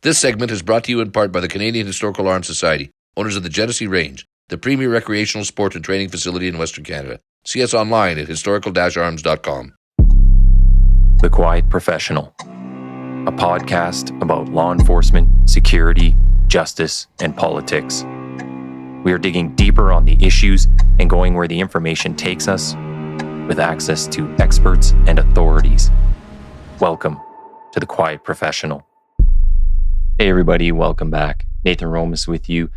This segment is brought to you in part by the Canadian Historical Arms Society, owners of the Genesee Range, the premier recreational sport and training facility in Western Canada. See us online at historical-arms.com. The Quiet Professional, a podcast about law enforcement, security, justice, and politics. We are digging deeper on the issues and going where the information takes us with access to experts and authorities. Welcome to The Quiet Professional. Hey everybody, welcome back. Nathan Romas with you.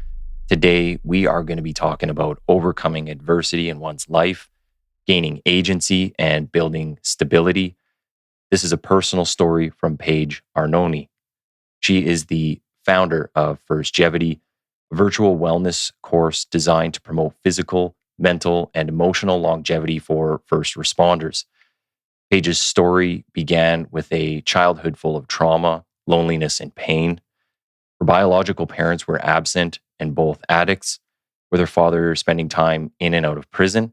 Today we are going to be talking about overcoming adversity in one's life, gaining agency, and building stability. This is a personal story from Paige Arnone. She is the founder of Firstgevity, a virtual wellness course designed to promote physical, mental, and emotional longevity for first responders. Paige's story began with a childhood full of trauma, loneliness, and pain. Her biological parents were absent and both addicts, with her father spending time in and out of prison.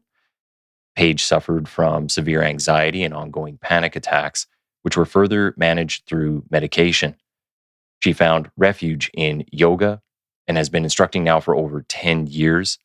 Paige suffered from severe anxiety and ongoing panic attacks, which were further managed through medication. She found refuge in yoga and has been instructing now for over 10 years.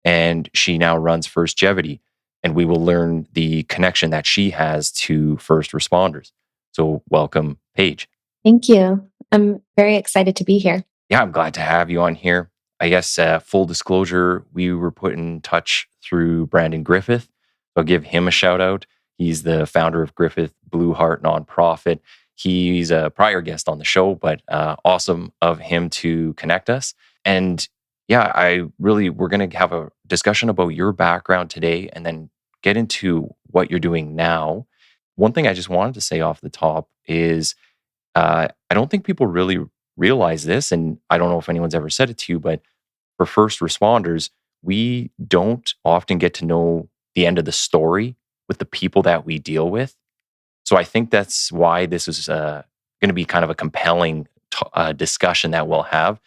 And she now runs Firstgevity, and we will learn the connection that she has to first responders. So welcome, Paige. Thank you. I'm very excited to be here. Yeah, I'm glad to have you on here. I guess full disclosure, we were put in touch through Brandon Griffith. I'll give him a shout out. He's the founder of Griffith Blue Heart nonprofit. He's a prior guest on the show, but awesome of him to connect us. And yeah, we're going to have a discussion about your background today and then get into what you're doing now. One thing I just wanted to say off the top is I don't think people really realize this, and I don't know if anyone's ever said it to you, but for first responders, we don't often get to know the end of the story with the people that we deal with. So I think that's why this is going to be kind of a compelling discussion that we'll have,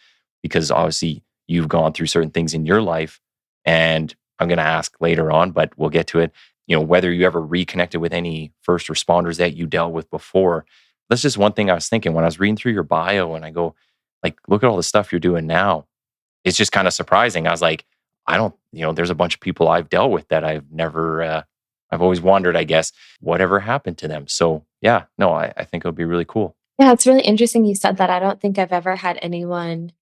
because obviously you've gone through certain things in your life, and I'm going to ask later on, but we'll get to it. You know, whether you ever reconnected with any first responders that you dealt with before. That's just one thing I was thinking when I was reading through your bio, and I go, like, look at all the stuff you're doing now. It's just kind of surprising. I was like, there's a bunch of people I've dealt with that I've never, I've always wondered, I guess, whatever happened to them. So yeah, no, I think it would be really cool. Yeah, it's really interesting you said that. I don't think I've ever had anyone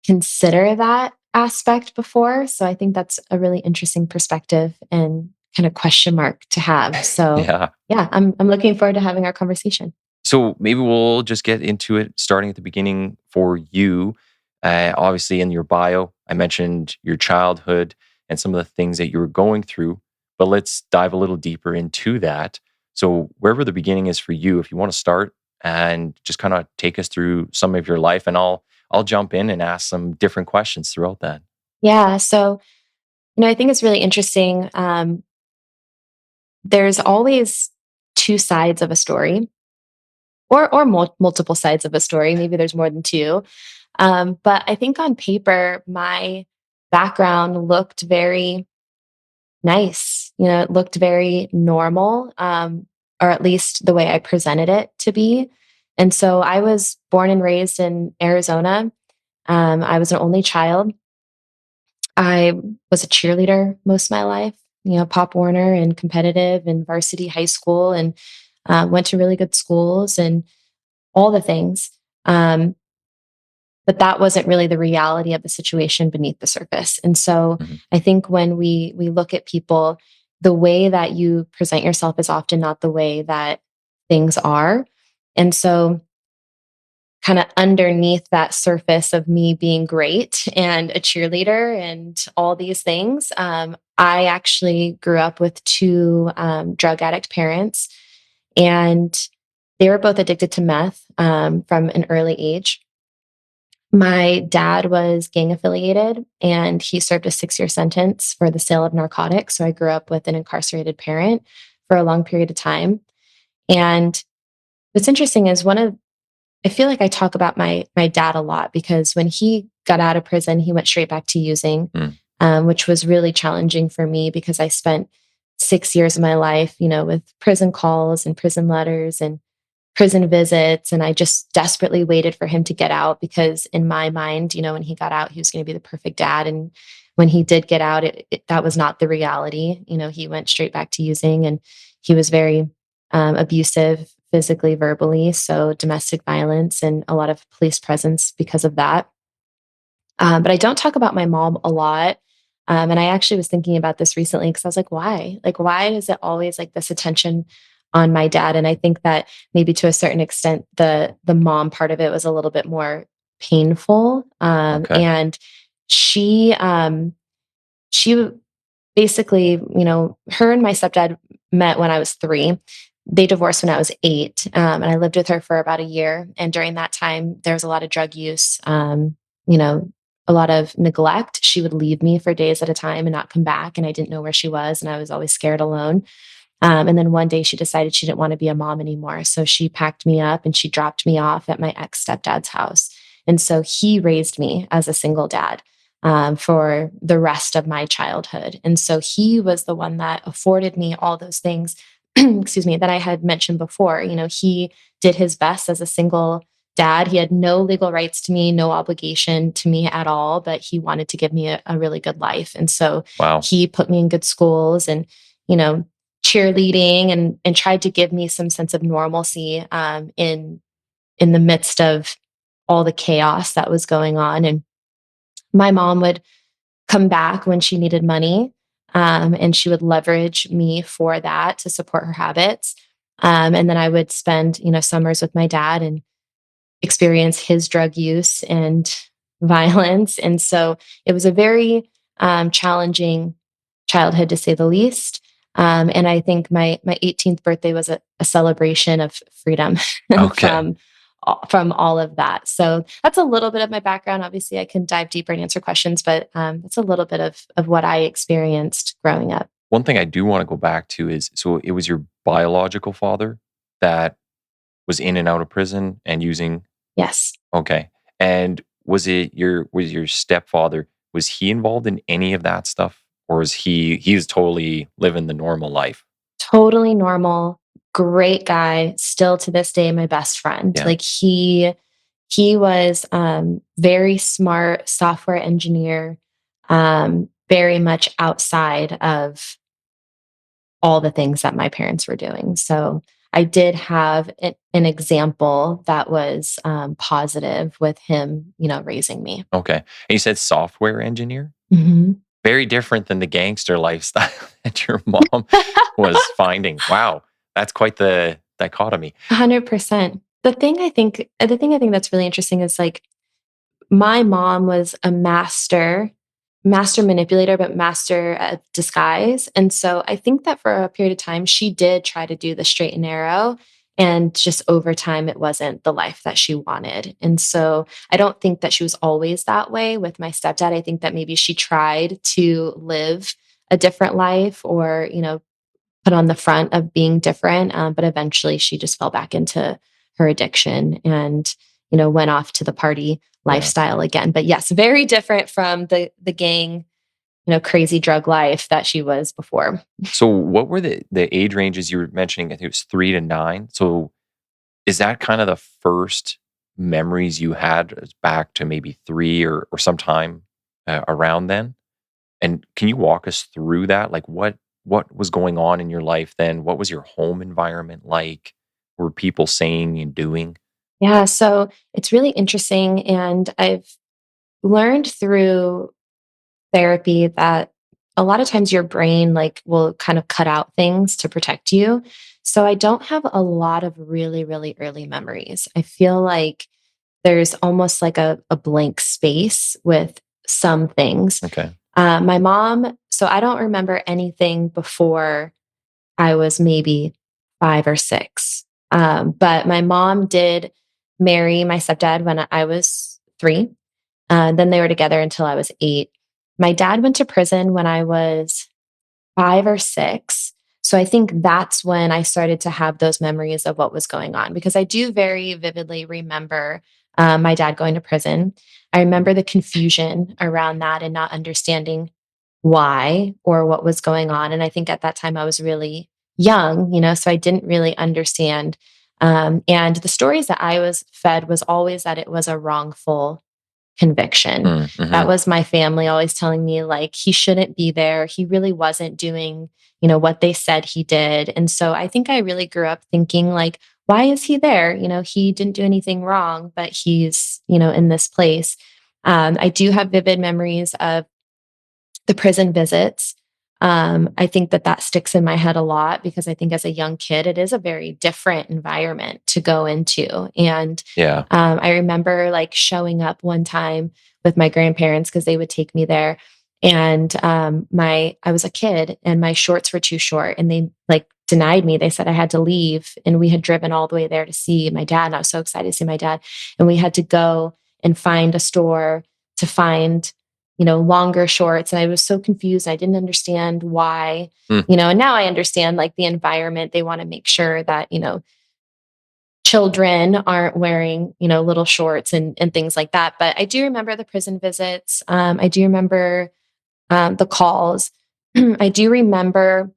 consider that aspect before. So I think that's a really interesting perspective and kind of question mark to have. So yeah, I'm looking forward to having our conversation. So maybe we'll just get into it, starting at the beginning for you. Obviously, in your bio, I mentioned your childhood and some of the things that you were going through, but let's dive a little deeper into that. So wherever the beginning is for you, if you want to start and just kind of take us through some of your life, and I'll jump in and ask some different questions throughout that. Yeah. So, I think it's really interesting. There's always two sides of a story. Or multiple sides of a story. Maybe there's more than two. But I think on paper, my background looked very nice. It looked very normal, or at least the way I presented it to be. And so I was born and raised in Arizona. I was an only child. I was a cheerleader most of my life, Pop Warner and competitive and varsity high school, and went to really good schools and all the things. But that wasn't really the reality of the situation beneath the surface. And so I think when we look at people, the way that you present yourself is often not the way that things are. And so kind of underneath that surface of me being great and a cheerleader and all these things, I actually grew up with two drug addict parents. And they were both addicted to meth from an early age. My dad was gang affiliated, and he served a 6-year sentence for the sale of narcotics. So I grew up with an incarcerated parent for a long period of time. And what's interesting is I feel like I talk about my dad a lot, because when he got out of prison, he went straight back to using, which was really challenging for me because I spent 6 years of my life, with prison calls and prison letters and prison visits, and I just desperately waited for him to get out because in my mind, when he got out, he was going to be the perfect dad. And when he did get out, that was not the reality. He went straight back to using, and he was very abusive physically, verbally. So domestic violence and a lot of police presence because of that. But I don't talk about my mom a lot. And I actually was thinking about this recently because I was like, why? Like, why is it always like this attention on my dad? And I think that maybe to a certain extent, the mom part of it was a little bit more painful. Okay. And she basically, her and my stepdad met when I was 3. They divorced when I was 8. And I lived with her for about a year. And during that time, there was a lot of drug use, a lot of neglect. She would leave me for days at a time and not come back. And I didn't know where she was. And I was always scared alone. And then one day she decided she didn't want to be a mom anymore. So she packed me up and she dropped me off at my ex stepdad's house. And so he raised me as a single dad for the rest of my childhood. And so he was the one that afforded me all those things, excuse me, that I had mentioned before. He did his best as a single dad. He had no legal rights to me, no obligation to me at all, but he wanted to give me a really good life. And so Wow. he put me in good schools and, cheerleading and tried to give me some sense of normalcy in the midst of all the chaos that was going on. And my mom would come back when she needed money, and she would leverage me for that to support her habits. And then I would spend, summers with my dad and experience his drug use and violence. And so it was a very challenging childhood, to say the least. And I think my 18th birthday was a celebration of freedom Okay. from all of that. So that's a little bit of my background. Obviously, I can dive deeper and answer questions, but that's a little bit of what I experienced growing up. One thing I do want to go back to is, so it was your biological father that was in and out of prison and using. Yes. Okay. And was your stepfather, was he involved in any of that stuff? Or is he's totally living the normal life? Totally normal, great guy, still to this day, my best friend. Yeah. Like he was very smart software engineer, very much outside of all the things that my parents were doing. So I did have an example that was positive with him, raising me. Okay. And you said software engineer? Mhm. Very different than the gangster lifestyle that your mom was finding. Wow. That's quite the dichotomy. 100%. The thing I think that's really interesting is like my mom was a master manipulator, but master at disguise. And so I think that for a period of time, she did try to do the straight and narrow. And just over time, it wasn't the life that she wanted. And so I don't think that she was always that way with my stepdad. I think that maybe she tried to live a different life or, put on the front of being different. But eventually she just fell back into her addiction and, went off to the party lifestyle again. But yes, very different from the gang, crazy drug life that she was before. So what were the age ranges you were mentioning? I think it was 3 to 9. So is that kind of the first memories you had back to maybe 3 or sometime around then? And can you walk us through that? Like what was going on in your life then? What was your home environment like? What were people saying and doing? Yeah. So it's really interesting. And I've learned through therapy that a lot of times your brain like will kind of cut out things to protect you. So I don't have a lot of really, really early memories. I feel like there's almost like a blank space with some things. Okay. My mom, so I don't remember anything before I was maybe 5 or 6. But my mom did marry my stepdad when I was 3. Then they were together until I was 8. My dad went to prison when I was 5 or 6. So I think that's when I started to have those memories of what was going on because I do very vividly remember my dad going to prison. I remember the confusion around that and not understanding why or what was going on. And I think at that time I was really young, so I didn't really understand And the stories that I was fed was always that it was a wrongful conviction. That was my family always telling me, like, he shouldn't be there. He really wasn't doing, what they said he did. And so I think I really grew up thinking, like, why is he there? He didn't do anything wrong, but he's, in this place. I do have vivid memories of the prison visits. I think that sticks in my head a lot because I think as a young kid, it is a very different environment to go into. And Yeah. I remember like showing up one time with my grandparents because they would take me there. And I was a kid and my shorts were too short and they like denied me. They said I had to leave. And we had driven all the way there to see my dad. And I was so excited to see my dad. And we had to go and find a store to find longer shorts. And I was so confused. I didn't understand why, and now I understand like the environment. They want to make sure that, children aren't wearing, little shorts and things like that. But I do remember the prison visits. I do remember the calls. I do remember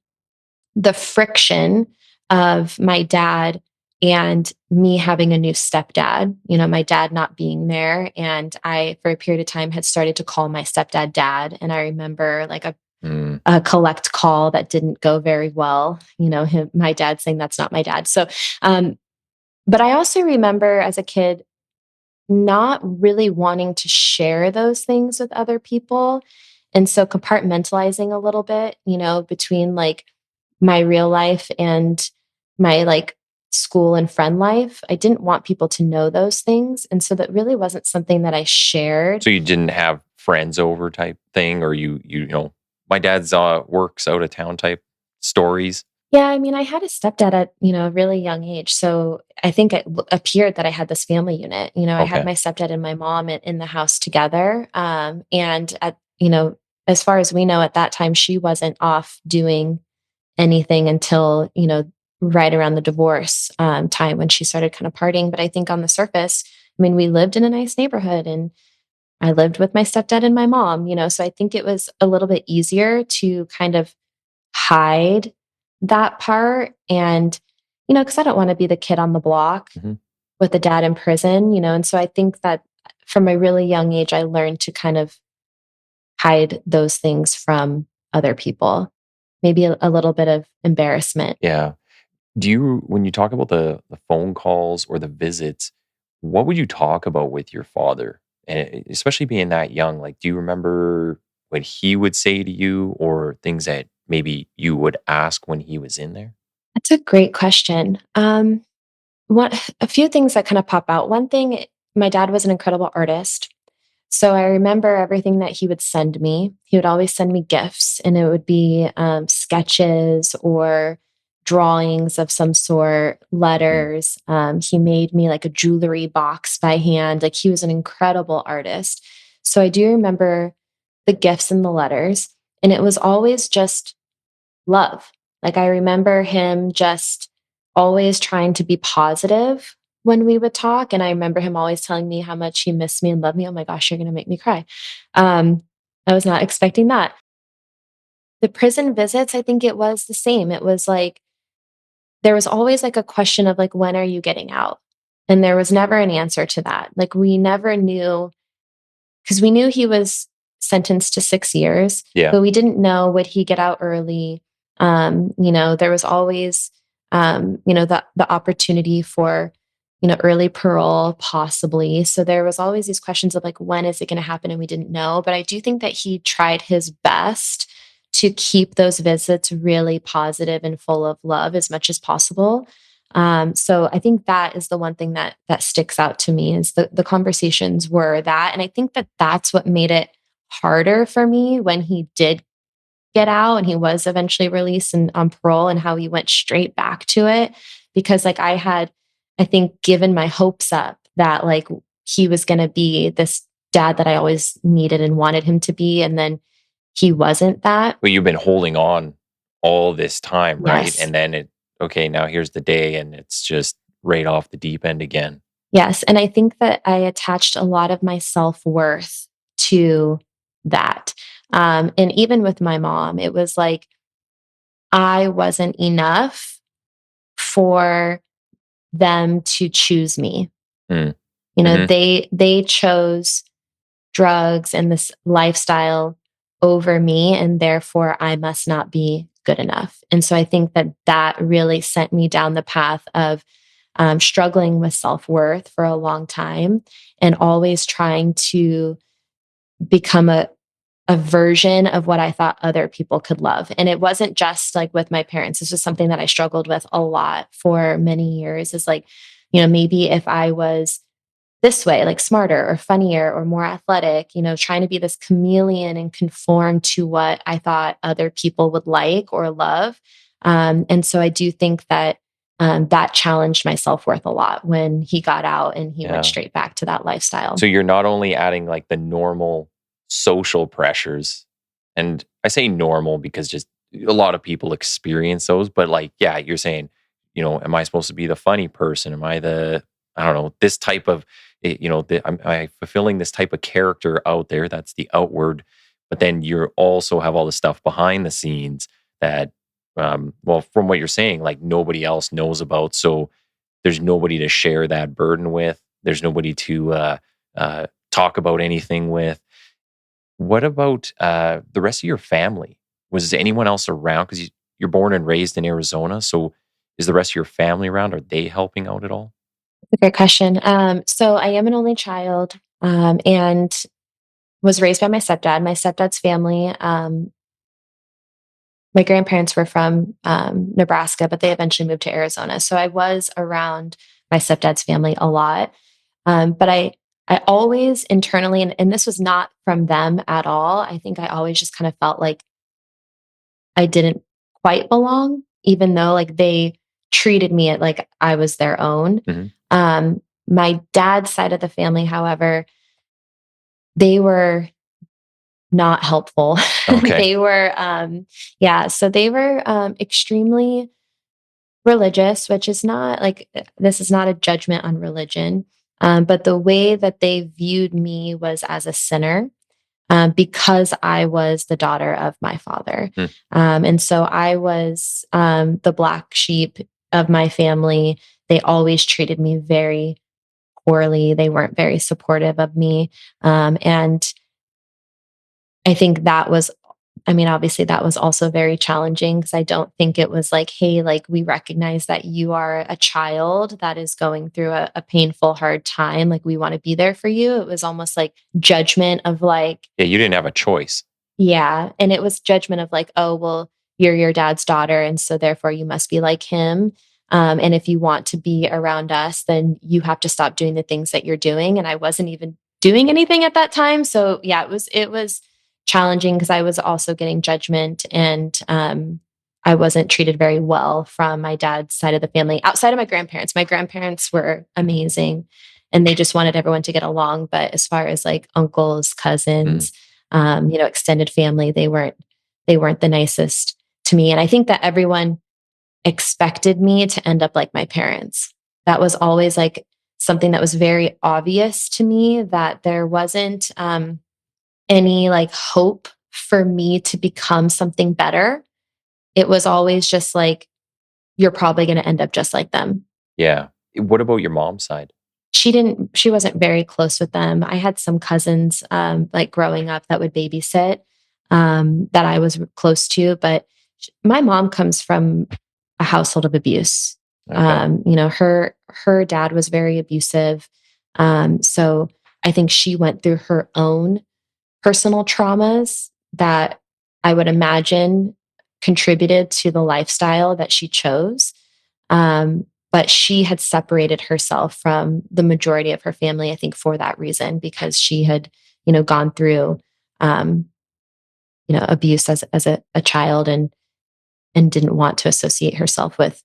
the friction of my dad and me having a new stepdad, my dad not being there. And I, for a period of time, had started to call my stepdad dad. And I remember like a collect call that didn't go very well, my dad saying that's not my dad. So, but I also remember as a kid, not really wanting to share those things with other people. And so compartmentalizing a little bit, between like my real life and my like school and friend life. I didn't want people to know those things. And so that really wasn't something that I shared. So you didn't have friends over type thing, or my dad's works out of town type stories? Yeah, I mean, I had a stepdad at, a really young age. So I think it appeared that I had this family unit. I had my stepdad and my mom in the house together. And as far as we know at that time, she wasn't off doing anything until, right around the divorce time when she started kind of partying. But I think on the surface, I mean, we lived in a nice neighborhood and I lived with my stepdad and my mom, so I think it was a little bit easier to kind of hide that part. And, because I don't want to be the kid on the block with a dad in prison, and so I think that from a really young age, I learned to kind of hide those things from other people, maybe a little bit of embarrassment. Yeah. When you talk about the phone calls or the visits, what would you talk about with your father? And especially being that young, like, do you remember what he would say to you or things that maybe you would ask when he was in there? That's a great question. A few things that kind of pop out. One thing, my dad was an incredible artist. So I remember everything that he would send me. He would always send me gifts, and it would be sketches or drawings of some sort, letters. He made me like a jewelry box by hand. Like he was an incredible artist. So I do remember the gifts and the letters, and it was always just love. Like I remember him just always trying to be positive when we would talk. And I remember him always telling me how much he missed me and loved me. Oh my gosh, you're going to make me cry. I was not expecting that. The prison visits, I think it was the same. It was like, there was always like a question of like, when are you getting out? And there was never an answer to that. Like we never knew, because we knew he was sentenced to 6 years, but we didn't know, would he get out early? There was always, the opportunity for, early parole possibly. So there was always these questions of like, when is it going to happen? And we didn't know. But I do think that he tried his best to keep those visits really positive and full of love as much as possible. So I think that is the one thing that sticks out to me is the conversations were that. And I think that that's what made it harder for me when he did get out and he was eventually released and on parole, and how he went straight back to it. Because like I had, I think, given my hopes up that like he was going to be this dad that I always needed and wanted him to be. And then he wasn't that. Well, you've been holding on all this time, right? Yes. And then now here's the day and it's just right off the deep end again. Yes. And I think that I attached a lot of my self-worth to that. And even with my mom, it was like I wasn't enough for them to choose me. Mm. You know, they chose drugs and this lifestyle over me, and therefore I must not be good enough. And so I think that that really sent me down the path of struggling with self-worth for a long time, and always trying to become a version of what I thought other people could love. And it wasn't just like with my parents. This was something that I struggled with a lot for many years, is like, you know, maybe if I was this way, like smarter or funnier or more athletic, you know, trying to be this chameleon and conform to what I thought other people would like or love. And so I do think that that challenged my self-worth a lot when he got out and he went straight back to that lifestyle. So you're not only adding like the normal social pressures, and I say normal because just a lot of people experience those, but like, yeah, you're saying, you know, am I supposed to be the funny person? Am I the, I don't know, this type of, you know, am I fulfilling this type of character out there? That's the outward, but then you also have all the stuff behind the scenes that, well, from what you're saying, like nobody else knows about. So there's nobody to share that burden with. There's nobody to talk about anything with. What about the rest of your family? Was anyone else around? Because you're born and raised in Arizona. So is the rest of your family around? Are they helping out at all? A great question. So I am an only child, and was raised by my stepdad. My stepdad's family, my grandparents were from Nebraska, but they eventually moved to Arizona. So I was around my stepdad's family a lot. But I always internally, and this was not from them at all, I think I always just kind of felt like I didn't quite belong, even though like they treated me like I was their own. My dad's side of the family, however, they were not helpful. Okay. They were, so they were extremely religious, which is not like, this is not a judgment on religion. But the way that they viewed me was as a sinner, because I was the daughter of my father. And so I was the black sheep of my family. They always treated me very poorly. They weren't very supportive of me. And I think that was, I mean, obviously that was also very challenging, because I don't think it was like, hey, like we recognize that you are a child that is going through a painful, hard time. Like we want to be there for you. It was almost like judgment of like, Yeah, you didn't have a choice. yeah. And it was judgment of like, oh, well, you're your dad's daughter, and so therefore you must be like him. And if you want to be around us, then you have to stop doing the things that you're doing. And I wasn't even doing anything at that time. So yeah, it was challenging, because I was also getting judgment, and I wasn't treated very well from my dad's side of the family. Outside of my grandparents were amazing, and they just wanted everyone to get along. But as far as like uncles, cousins, extended family, they weren't the nicest to me. And I think that everyone expected me to end up like my parents. That was always like something that was very obvious to me, that there wasn't any like hope for me to become something better. It was always just like, you're probably going to end up just like them. Yeah. What about your mom's side? She wasn't very close with them. I had some cousins, like growing up, that would babysit, that I was close to, but my mom comes from a household of abuse. Okay. Her dad was very abusive. So I think she went through her own personal traumas that I would imagine contributed to the lifestyle that she chose. But she had separated herself from the majority of her family, I think, for that reason, because she had, gone through, abuse as a child, and didn't want to associate herself with,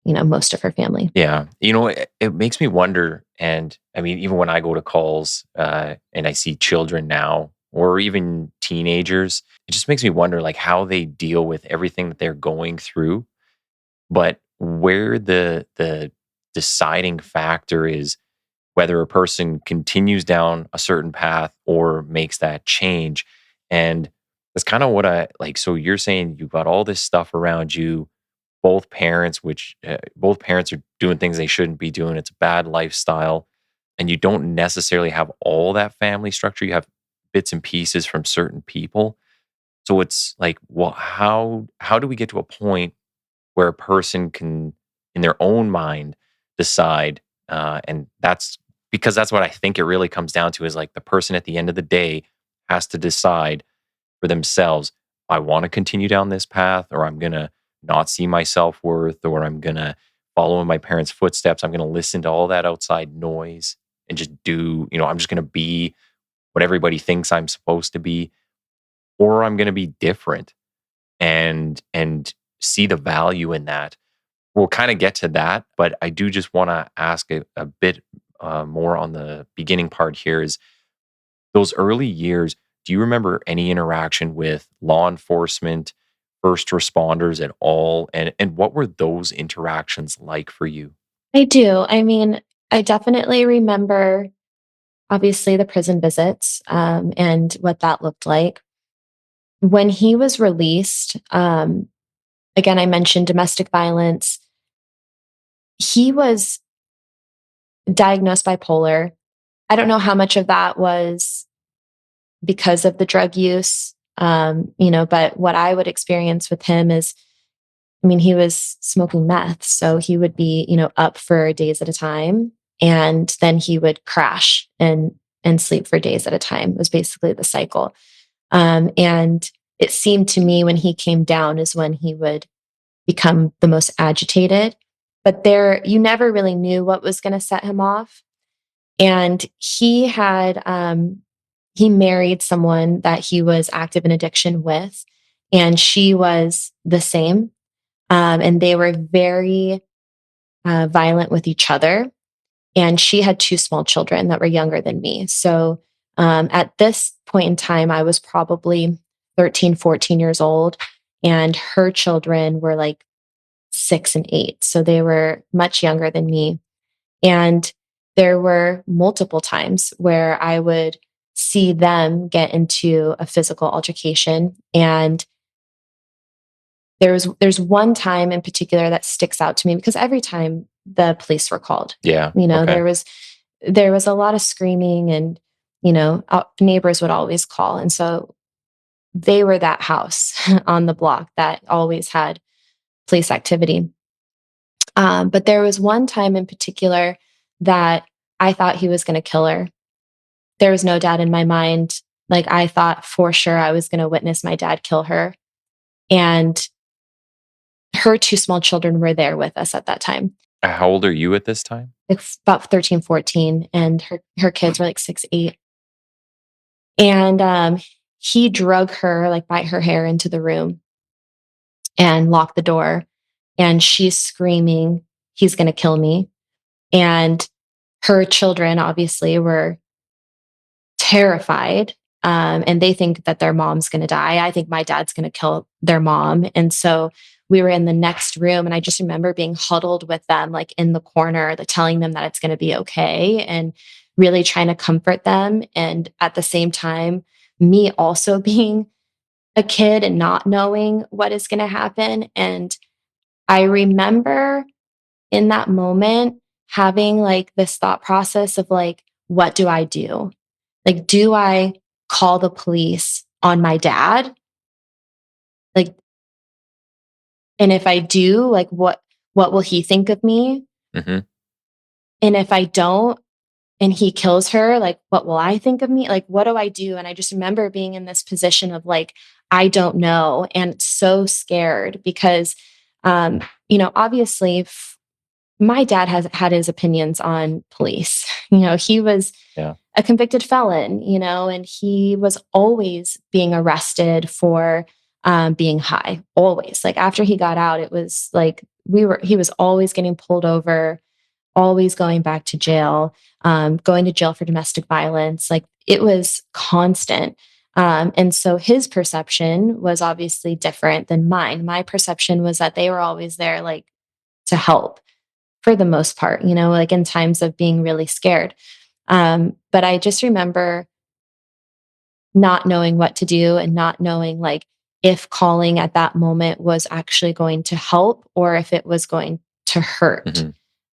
most of her family. Yeah. It makes me wonder. And I mean, even when I go to calls and I see children now, or even teenagers, it just makes me wonder like how they deal with everything that they're going through. But where the deciding factor is whether a person continues down a certain path or makes that change. And that's kind of what I like. So you're saying you've got all this stuff around you. both parents, both parents are doing things they shouldn't be doing. It's a bad lifestyle. And you don't necessarily have all that family structure. You have bits and pieces from certain people. So it's like, well, how do we get to a point where a person can, in their own mind, decide? And that's because that's what I think it really comes down to, is like the person at the end of the day has to decide for themselves, I want to continue down this path, or I'm going to not see my self-worth, or I'm going to follow in my parents' footsteps. I'm going to listen to all that outside noise and just do, I'm just going to be what everybody thinks I'm supposed to be, or I'm going to be different and see the value in that. We'll kind of get to that, but I do just want to ask a bit more on the beginning part here. Is those early years, do you remember any interaction with law enforcement, first responders at all? And what were those interactions like for you? I do. I mean, I definitely remember, obviously, the prison visits and what that looked like. When he was released, again, I mentioned domestic violence. He was diagnosed bipolar. I don't know how much of that was because of the drug use, but what I would experience with him is, I mean, he was smoking meth. So he would be, up for days at a time. And then he would crash and sleep for days at a time. It was basically the cycle. And it seemed to me when he came down is when he would become the most agitated. But you never really knew what was going to set him off. And he married someone that he was active in addiction with, and she was the same. And they were very violent with each other. And she had two small children that were younger than me. So at this point in time, I was probably 13, 14 years old, and her children were like 6 and 8. So they were much younger than me. And there were multiple times where I would see them get into a physical altercation. And there's one time in particular that sticks out to me, because every time the police were called, Yeah. there was a lot of screaming, and neighbors would always call. And so they were that house on the block that always had police activity. But there was one time in particular that I thought he was going to kill her. There was no doubt in my mind. Like, I thought for sure I was going to witness my dad kill her. And her two small children were there with us at that time. How old are you at this time? Like about 13, 14. And her kids were like 6, 8. And he drug her like by her hair into the room and locked the door. And she's screaming, he's going to kill me. And her children obviously were terrified. And they think that their mom's going to die. I think my dad's going to kill their mom. And so we were in the next room, and I just remember being huddled with them, like in the corner, telling them that it's going to be okay, and really trying to comfort them. And at the same time, me also being a kid and not knowing what is going to happen. And I remember in that moment having like this thought process of like, what do I do? Like, do I call the police on my dad? Like, and if I do, like, what will he think of me? Mm-hmm. And if I don't, and he kills her, like, what will I think of me? Like, what do I do? And I just remember being in this position of like, I don't know, and so scared because, obviously my dad has had his opinions on police. He was a convicted felon, and he was always being arrested for being high, always. Like, after he got out, it was like he was always getting pulled over, always going back to jail, going to jail for domestic violence. Like, it was constant. And so his perception was obviously different than mine. My perception was that they were always there, like, to help for the most part, like in times of being really scared. But I just remember not knowing what to do and not knowing, like, if calling at that moment was actually going to help or if it was going to hurt.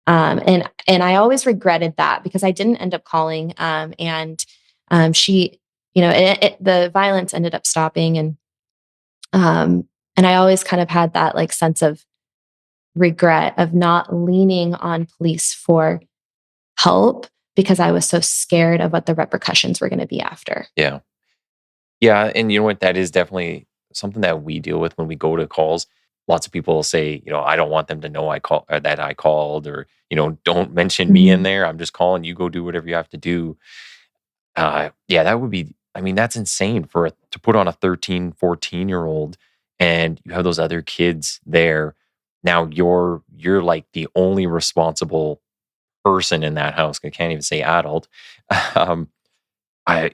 Mm-hmm. And I always regretted that because I didn't end up calling. She, the violence ended up stopping, and I always kind of had that like sense of regret of not leaning on police for help because I was so scared of what the repercussions were going to be after. Yeah. Yeah. And you know what? That is definitely something that we deal with when we go to calls. Lots of people say, I don't want them to know that I called, or, don't mention me in Mhm. there. I'm just calling. You go do whatever you have to do. Yeah, that would be, I mean, that's insane to put on a 13, 14-year-old, and you have those other kids there. Now you're like the only responsible person in that house. I can't even say adult. Um, I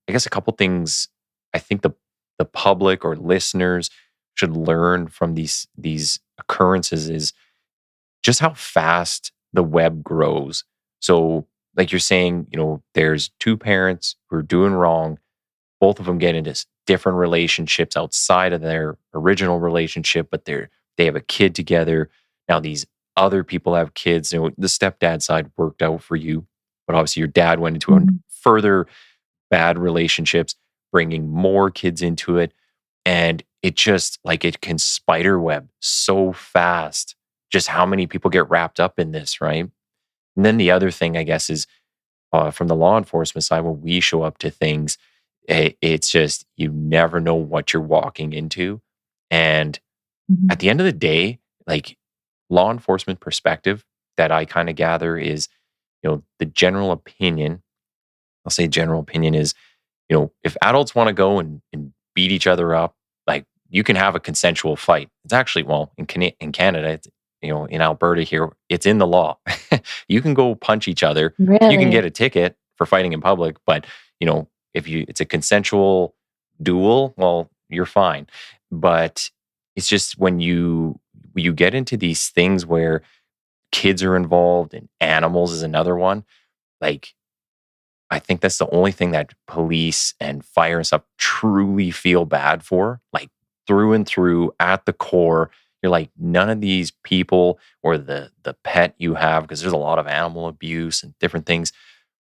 guess a couple things I think the public or listeners should learn from these occurrences is just how fast the web grows. So, like you're saying, there's two parents who are doing wrong. Both of them get into different relationships outside of their original relationship, but they have a kid together. Now these other people have kids. The stepdad side worked out for you, but obviously your dad went into a Mhm. further bad relationships, bringing more kids into it. And it just like it can spider web so fast, just how many people get wrapped up in this, right? And then the other thing, I guess, is from the law enforcement side, when we show up to things, it's just you never know what you're walking into. And at Mhm. the end of the day, like law enforcement perspective that I kind of gather is, the general opinion, I'll say general opinion is, if adults want to go and beat each other up, like you can have a consensual fight. It's actually, well, in Canada, it's, in Alberta here, it's in the law. You can go punch each other. You can get Really? a ticket for fighting in public, but if it's a consensual duel, well, you're fine. But it's just when you get into these things where kids are involved and animals is another one, like I think that's the only thing that police and fire and stuff truly feel bad for, like through and through at the core. You're like, none of these people or the pet you have, because there's a lot of animal abuse and different things.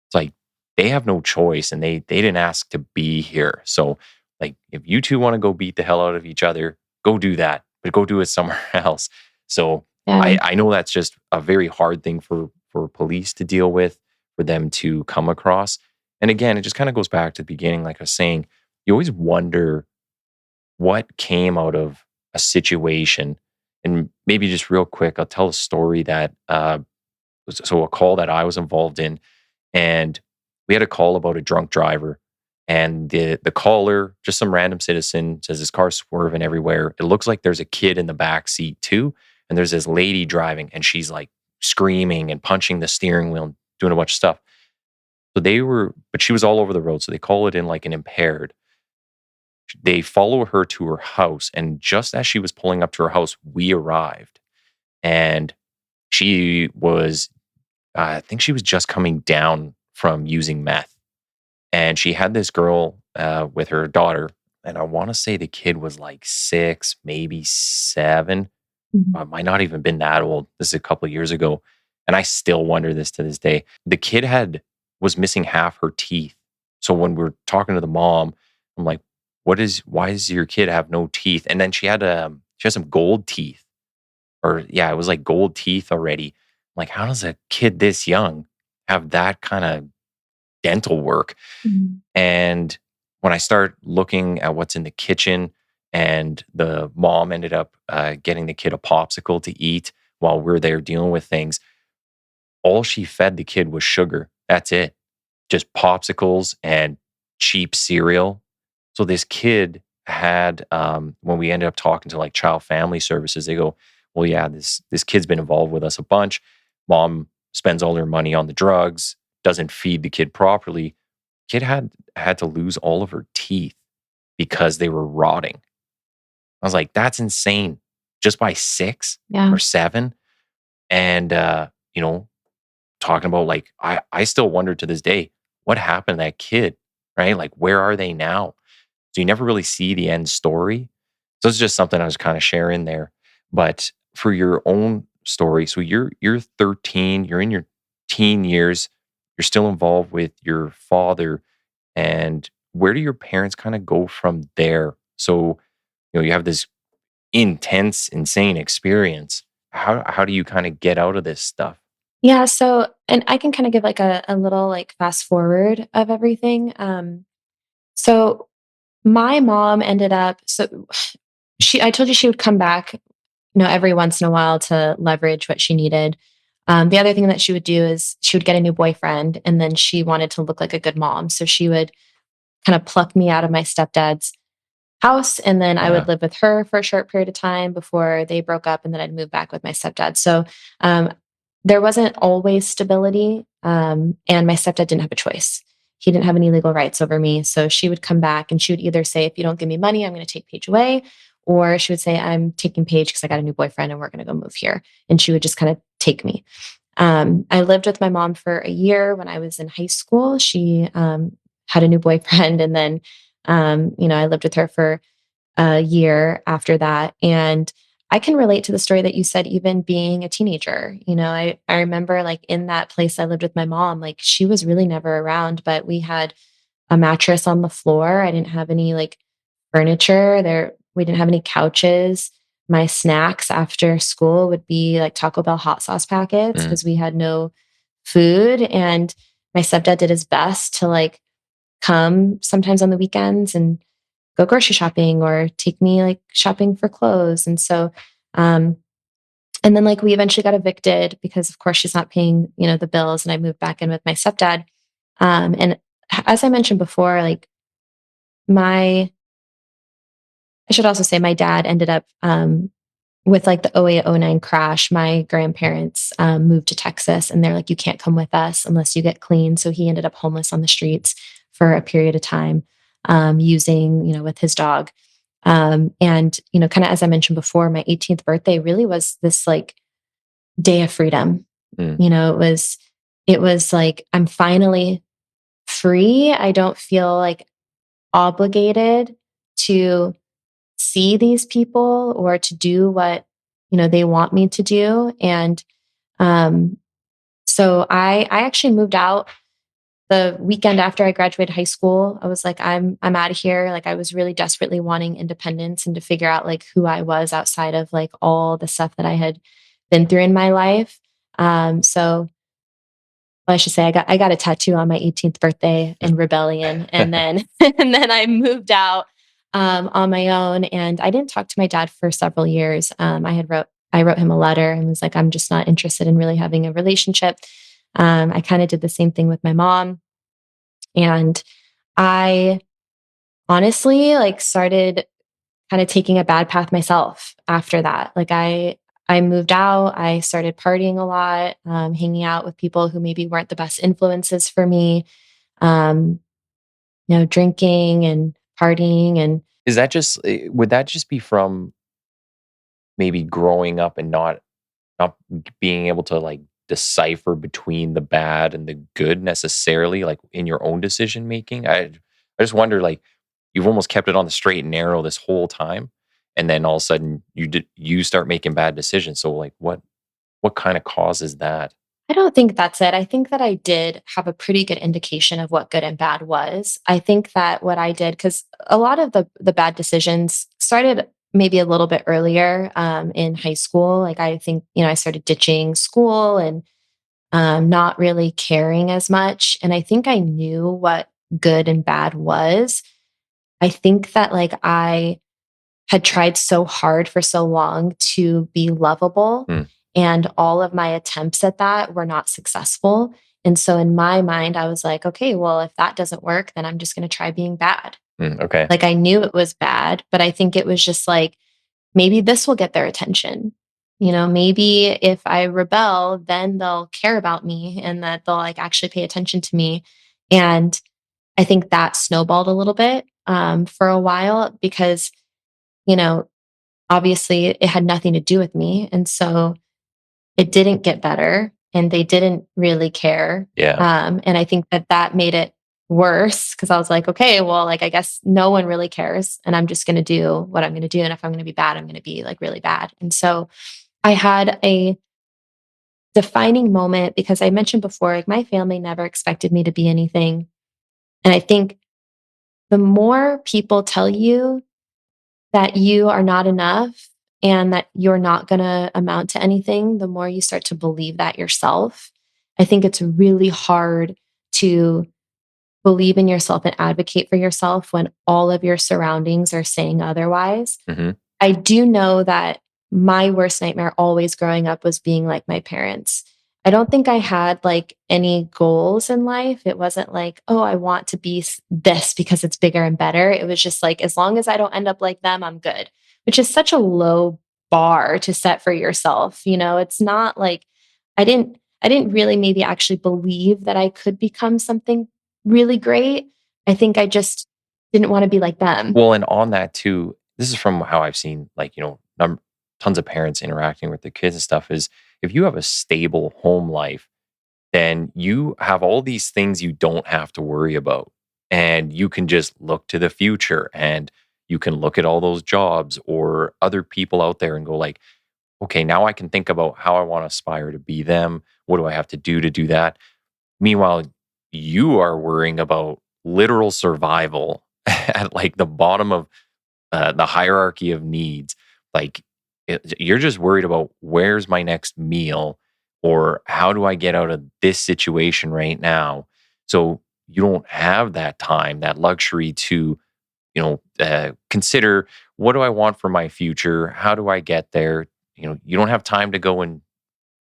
It's like they have no choice and they didn't ask to be here. So like if you two want to go beat the hell out of each other, go do that, but go do it somewhere else. So Yeah. I know that's just a very hard thing for police to deal with, for them to come across. And again, it just kind of goes back to the beginning, like I was saying, you always wonder what came out of a situation. And maybe just real quick, I'll tell a story that so a call that I was involved in, and we had a call about a drunk driver. And the caller, just some random citizen, says his car's swerving everywhere. It looks like there's a kid in the back seat too. And there's this lady driving, and she's like screaming and punching the steering wheel and doing a bunch of stuff. But she was all over the road. So they call it in like an impaired. They follow her to her house. And just as she was pulling up to her house, we arrived. And she was, I think she was just coming down from using meth. And she had this girl with her daughter. And I want to say the kid was like 6, maybe 7. Mhm. Might not even been that old. This is a couple of years ago. And I still wonder this to this day. The kid was missing half her teeth. So when we're talking to the mom, I'm like, why does your kid have no teeth? And then she had some gold teeth. Or yeah, it was like gold teeth already. Like, how does a kid this young have that kind of dental work? Mhm. And when I start looking at what's in the kitchen, and the mom ended up getting the kid a popsicle to eat while we're there dealing with things, all she fed the kid was sugar. That's it. Just popsicles and cheap cereal. So this kid had, when we ended up talking to like child family services, they go, well, yeah, this kid's been involved with us a bunch. Mom spends all her money on the drugs, doesn't feed the kid properly. Kid had to lose all of her teeth because they were rotting. I was like, that's insane. Just by 6 Yeah. or 7. And you know, talking about like I still wonder to this day, what happened to that kid, right? Like where are they now? So you never really see the end story. So it's just something I was kind of sharing there. But for your own story, so you're 13, you're in your teen years, you're still involved with your father, and where do your parents kind of go from there? So, you have this intense, insane experience. How do you kind of get out of this stuff? Yeah, so and I can kind of give like a little like fast forward of everything. So my mom ended up so I told you she would come back, every once in a while to leverage what she needed. The other thing that she would do is she would get a new boyfriend and then she wanted to look like a good mom. So she would kind of pluck me out of my stepdad's house and then I Uh, would live with her for a short period of time before they broke up and then I'd move back with my stepdad. So um, there wasn't always stability and my stepdad didn't have a choice. He didn't have any legal rights over me. So she would come back and she would either say, if you don't give me money, I'm going to take Paige away. Or she would say, I'm taking Paige because I got a new boyfriend and we're going to go move here. And she would just kind of take me. I lived with my mom for a year when I was in high school. She had a new boyfriend and then I lived with her for a year after that. And I can relate to the story that you said, even being a teenager. I remember like in that place I lived with my mom, like she was really never around, but we had a mattress on the floor. I didn't have any like furniture there. We didn't have any couches. My snacks after school would be like Taco Bell hot sauce packets mm, because we had no food. And my stepdad did his best to like come sometimes on the weekends and go grocery shopping or take me like shopping for clothes. Um, and then like we eventually got evicted because of course she's not paying, the bills and I moved back in with my stepdad. And as I mentioned before, like my, I should also say my dad ended up, with like the 0809 crash, my grandparents moved to Texas and they're like, you can't come with us unless you get clean. So he ended up homeless on the streets for a period of time, using, with his dog. And, kind of as I mentioned before, my 18th birthday really was this like day of freedom. mm, It was like, I'm finally free. I don't feel like obligated to see these people or to do what, they want me to do. And um, so I actually moved out the weekend after I graduated high school. I was like, I'm out of here. Like I was really desperately wanting independence and to figure out like who I was outside of like all the stuff that I had been through in my life. So well, I should say I got a tattoo on my 18th birthday in rebellion, and then and then I moved out on my own, and I didn't talk to my dad for several years. I wrote him a letter and was like, I'm just not interested in really having a relationship. I kind of did the same thing with my mom, and I honestly like started kind of taking a bad path myself after that. Like I moved out, I started partying a lot, hanging out with people who maybe weren't the best influences for me, um, drinking and partying and is that just would that just be from maybe growing up and not being able to like decipher between the bad and the good necessarily, like in your own decision making? I just wonder, like, you've almost kept it on the straight and narrow this whole time, and then all of a sudden you start making bad decisions. So like, what kind of causes that? I don't think that's it. I think that I did have a pretty good indication of what good and bad was. I think that what I did, because a lot of the bad decisions started maybe a little bit earlier in high school. Like I think, I started ditching school and not really caring as much. And I think I knew what good and bad was. I think that like I had tried so hard for so long to be lovable. Mm, And all of my attempts at that were not successful. And so in my mind, I was like, okay, well, if that doesn't work, then I'm just going to try being bad. okay. Like I knew it was bad, but I think it was just like, maybe this will get their attention. Maybe if I rebel, then they'll care about me and that they'll like actually pay attention to me. And I think that snowballed a little bit for a while because, you know, obviously it had nothing to do with me. And so it didn't get better and they didn't really care. Yeah. And I think that that made it worse because I was like, okay, well, like, I guess no one really cares. And I'm just going to do what I'm going to do. And if I'm going to be bad, I'm going to be like really bad. And so I had a defining moment because I mentioned before, like, my family never expected me to be anything. And I think the more people tell you that you are not enough and that you're not going to amount to anything, the more you start to believe that yourself. I think it's really hard to believe in yourself and advocate for yourself when all of your surroundings are saying otherwise. Mm-hmm. I do know that my worst nightmare always growing up was being like my parents. I don't think I had like any goals in life. It wasn't like, oh, I want to be this because it's bigger and better. It was just like, as long as I don't end up like them, I'm good, which is such a low bar to set for yourself. You know, it's not like I didn't really maybe actually believe that I could become something really great. I think I just didn't want to be like them. Well, and on that too, this is from how I've seen, like, tons of parents interacting with their kids and stuff, is if you have a stable home life, then you have all these things you don't have to worry about. And you can just look to the future, and you can look at all those jobs or other people out there and go like, okay, now I can think about how I want to aspire to be them. What do I have to do that? Meanwhile, you are worrying about literal survival at like the bottom of the hierarchy of needs. Like, you're just worried about where's my next meal, or how do I get out of this situation right now. So you don't have that time, that luxury to, consider, what do I want for my future? How do I get there? You don't have time to go and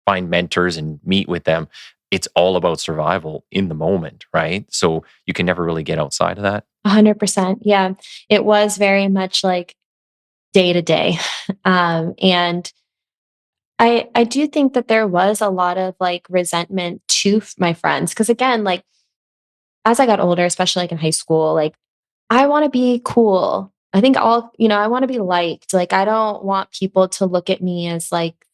find mentors and meet with them. It's all about survival in the moment, right? So you can never really get outside of that. 100%. Yeah. It was very much like day to day. And I do think that there was a lot of like resentment to my friends. Cause again, like as I got older, especially like in high school, like I want to be cool. I think I want to be liked. Like I don't want people to look at me as like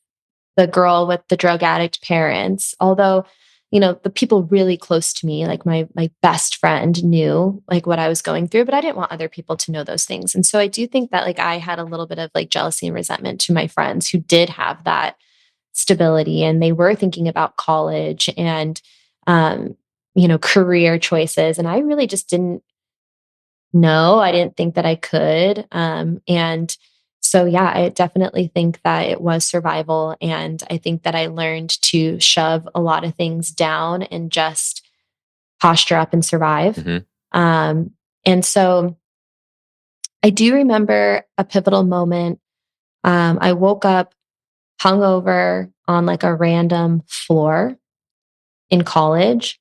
the girl with the drug addict parents. Although, the people really close to me, like my best friend knew like what I was going through, but I didn't want other people to know those things. And so I do think that like I had a little bit of like jealousy and resentment to my friends who did have that stability and they were thinking about college and um, career choices. And I really just didn't know. I didn't think that I could. And so, yeah, I definitely think that it was survival. And I think that I learned to shove a lot of things down and just posture up and survive. Mm-hmm. And so I do remember a pivotal moment. I woke up hungover on like a random floor in college,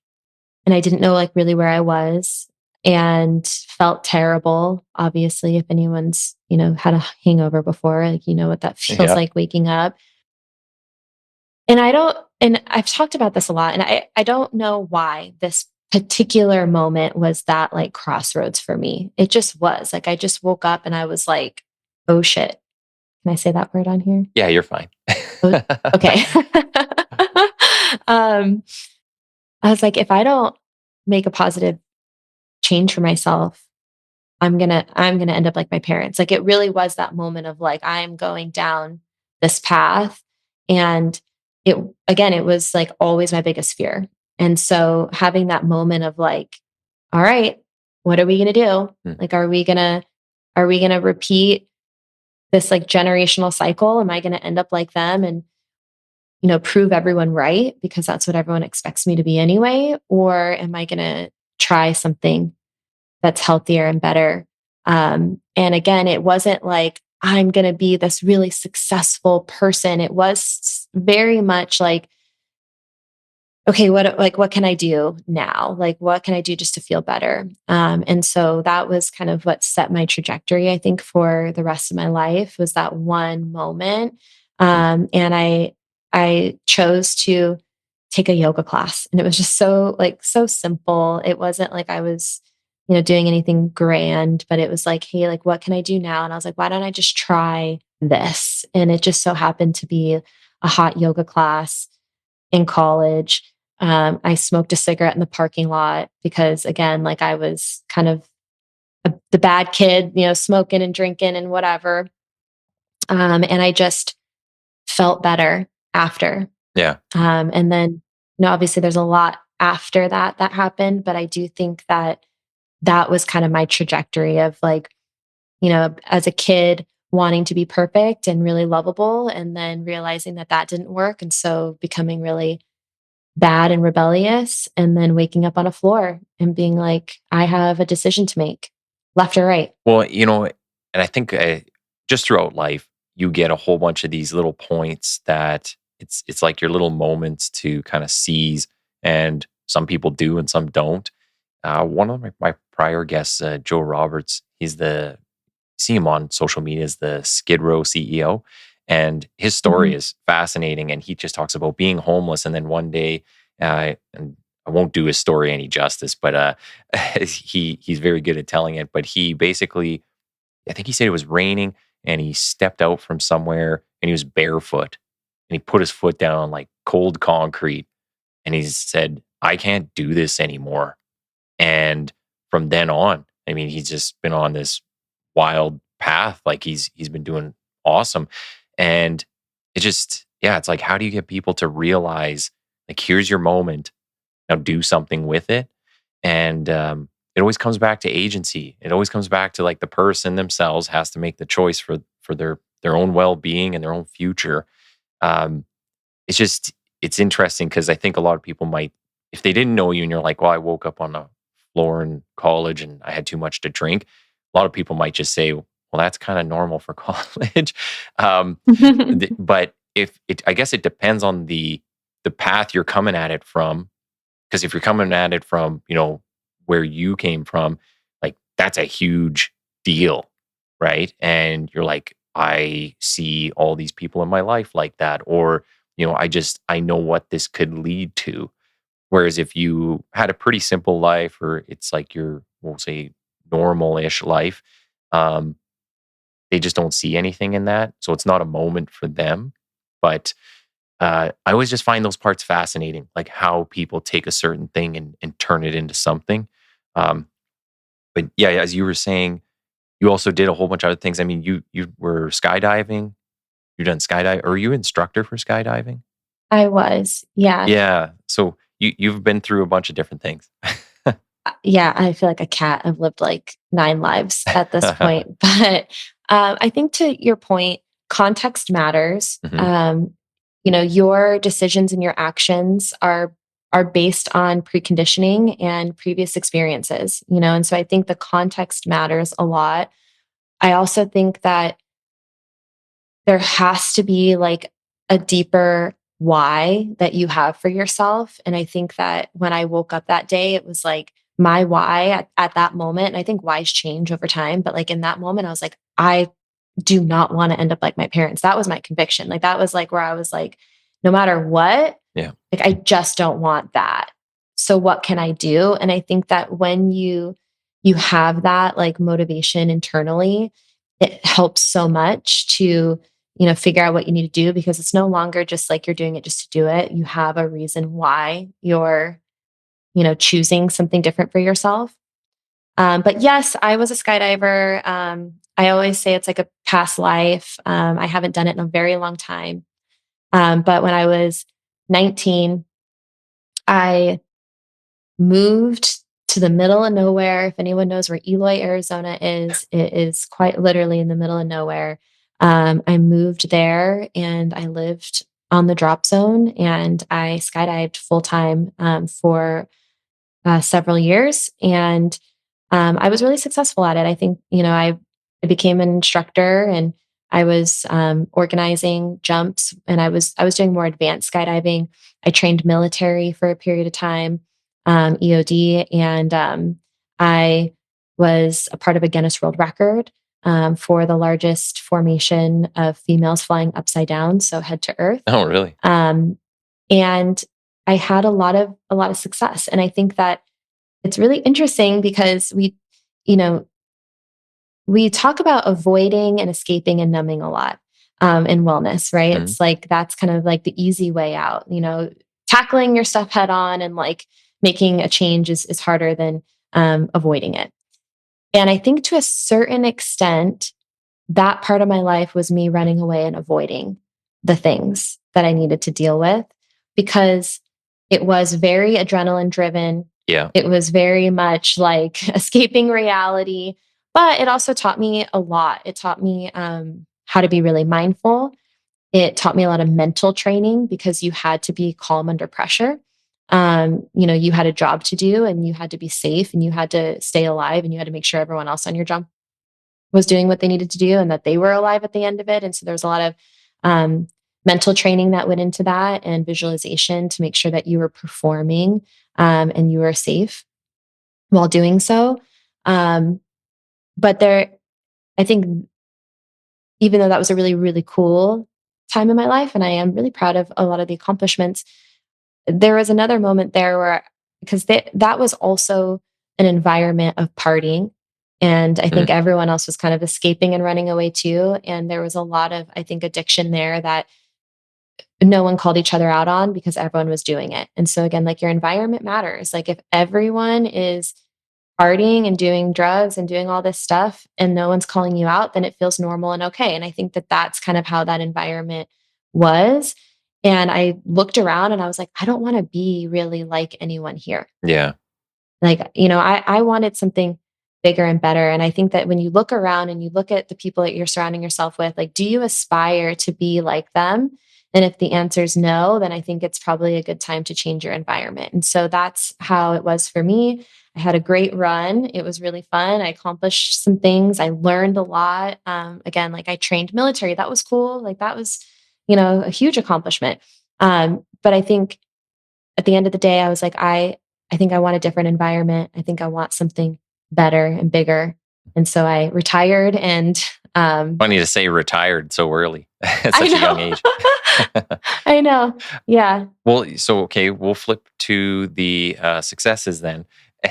and I didn't know like really where I was and felt terrible. Obviously, if anyone's, had a hangover before, like, what that feels Yeah. like waking up. And I've talked about this a lot, and I don't know why this particular moment was that like crossroads for me. It just was like, I just woke up and I was like, oh shit. Can I say that word on here? Yeah, you're fine. Okay. I was like, if I don't make a positive change for myself, I'm gonna end up like my parents. Like it really was that moment of like, I'm going down this path. And it was like always my biggest fear. And so having that moment of like, all right, what are we gonna do? Like, are we gonna repeat this like generational cycle? Am I gonna end up like them and prove everyone right because that's what everyone expects me to be anyway? Or am I going to try something that's healthier and better? And again, it wasn't like I'm going to be this really successful person. It was very much like, okay, what can I do now? Like, what can I do just to feel better? And so that was kind of what set my trajectory, I think, for the rest of my life was that one moment. And I chose to take a yoga class, and it was just so simple. It wasn't like I was, doing anything grand, but it was like, hey, like, what can I do now? And I was like, why don't I just try this? And it just so happened to be a hot yoga class in college. I smoked a cigarette in the parking lot because, again, like I was kind of the bad kid, smoking and drinking and whatever. And I just felt better after. Yeah. And then, obviously there's a lot after that happened, but I do think that was kind of my trajectory of like, as a kid wanting to be perfect and really lovable, and then realizing that didn't work. And so becoming really bad and rebellious, and then waking up on a floor and being like, I have a decision to make, left or right. Well, and I think just throughout life, you get a whole bunch of these little points that it's like your little moments to kind of seize, and some people do and some don't. One of my prior guests, Joe Roberts, see him on social media as the Skid Row CEO. And his story is fascinating. And he just talks about being homeless. And then one day, and I won't do his story any justice, but he's very good at telling it. But he basically, I think he said it was raining and he stepped out from somewhere and he was barefoot and he put his foot down on like cold concrete and he said, I can't do this anymore. And from then on, I mean, he's just been on this wild path. Like he's been doing awesome. And it just, it's like, how do you get people to realize, like, here's your moment, now do something with it? And it always comes back to agency. It always comes back to like the person themselves has to make the choice for their own well-being and their own future. It's interesting because I think a lot of people might, if they didn't know you and you're like, well, I woke up on a floor in college and I had too much to drink, a lot of people might just say, well, that's kind of normal for college. But I guess it depends on the path you're coming at it from. Because if you're coming at it from, where you came from, like that's a huge deal, right? And you're like, I see all these people in my life like that, or, I know what this could lead to. Whereas if you had a pretty simple life, or it's like your, we'll say, normal-ish life, they just don't see anything in that. So it's not a moment for them. But I always just find those parts fascinating, like how people take a certain thing and turn it into something. But yeah, as you were saying, you also did a whole bunch of other things. I mean, you were skydiving. You done skydiving, or are you instructor for skydiving? I was, yeah. Yeah. So you've been through a bunch of different things. Yeah, I feel like a cat. I've lived like 9 lives at this point. But I think to your point, context matters. Your decisions and your actions are based on preconditioning and previous experiences, and so I think the context matters a lot. I also think that there has to be like a deeper why that you have for yourself. And I think that when I woke up that day, it was like my why at that moment. And I think whys change over time. But like in that moment, I was like, I do not want to end up like my parents. That was my conviction. Like that was like where I was like, no matter what, like I just don't want that. So what can I do? And I think that when you have that like motivation internally, it helps so much to figure out what you need to do, because it's no longer just like you're doing it just to do it. You have a reason why you're choosing something different for yourself. But yes, I was a skydiver. I always say it's like a past life. I haven't done it in a very long time. But when I was 19, I moved to the middle of nowhere. If anyone knows where Eloy, Arizona is, it is quite literally in the middle of nowhere. I moved there and I lived on the drop zone, and I skydived full time for several years. And I was really successful at it. I think, I became an instructor, and I was organizing jumps, and I was doing more advanced skydiving. I trained military for a period of time, EOD, and I was a part of a Guinness World Record for the largest formation of females flying upside down, so head to earth. Oh, really? And I had a lot of success, and I think that it's really interesting because we talk about avoiding and escaping and numbing a lot in wellness, right? It's like that's kind of like the easy way out. tackling your stuff head on and like making a change is harder than avoiding it. And I think to a certain extent, that part of my life was me running away and avoiding the things that I needed to deal with because it was very adrenaline driven. Yeah. It was very much like escaping reality, but it also taught me a lot. It taught me how to be really mindful. It taught me a lot of mental training because you had to be calm under pressure. You had a job to do and you had to be safe and you had to stay alive and you had to make sure everyone else on your job was doing what they needed to do and that they were alive at the end of it. And so there was a lot of mental training that went into that and visualization to make sure that you were performing and you were safe while doing so. But I think even though that was a really, really cool time in my life, and I am really proud of a lot of the accomplishments, there was another moment there where, because that was also an environment of partying. And I think everyone else was kind of escaping and running away too. And there was a lot of, I think, addiction there that no one called each other out on because everyone was doing it. And so again, like your environment matters. Like if everyone is partying and doing drugs and doing all this stuff and no one's calling you out, then it feels normal and okay. And I think that that's kind of how that environment was. And I looked around and I was like, I don't want to be really like anyone here. Yeah. Like, I wanted something bigger and better. And I think that when you look around and you look at the people that you're surrounding yourself with, like, do you aspire to be like them? And if the answer is no, then I think it's probably a good time to change your environment. And so that's how it was for me. I had a great run. It was really fun. I accomplished some things. I learned a lot. Again, like I trained military. That was cool. Like that was, a huge accomplishment. But I think at the end of the day, I was like, I think I want a different environment. I think I want something better and bigger. And so I retired and funny to say retired so early at such a young age. I know. Yeah. Well, so okay, we'll flip to the successes then,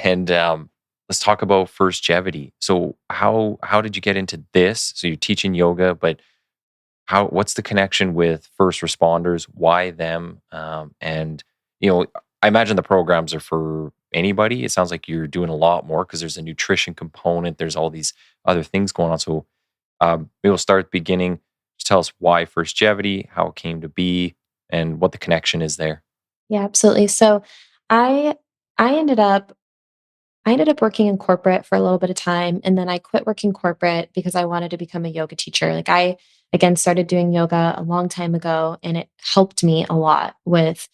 and let's talk about Firstgevity. So how did you get into this? So you're teaching yoga, but what's the connection with first responders? Why them? And I imagine the programs are for anybody. It sounds like you're doing a lot more because there's a nutrition component. There's all these other things going on. So maybe we'll start at the beginning. Just tell us why Firstgevity, how it came to be, and what the connection is there. Yeah, absolutely. So I I ended up working in corporate for a little bit of time and then I quit working corporate because I wanted to become a yoga teacher. Like I again started doing yoga a long time ago and it helped me a lot with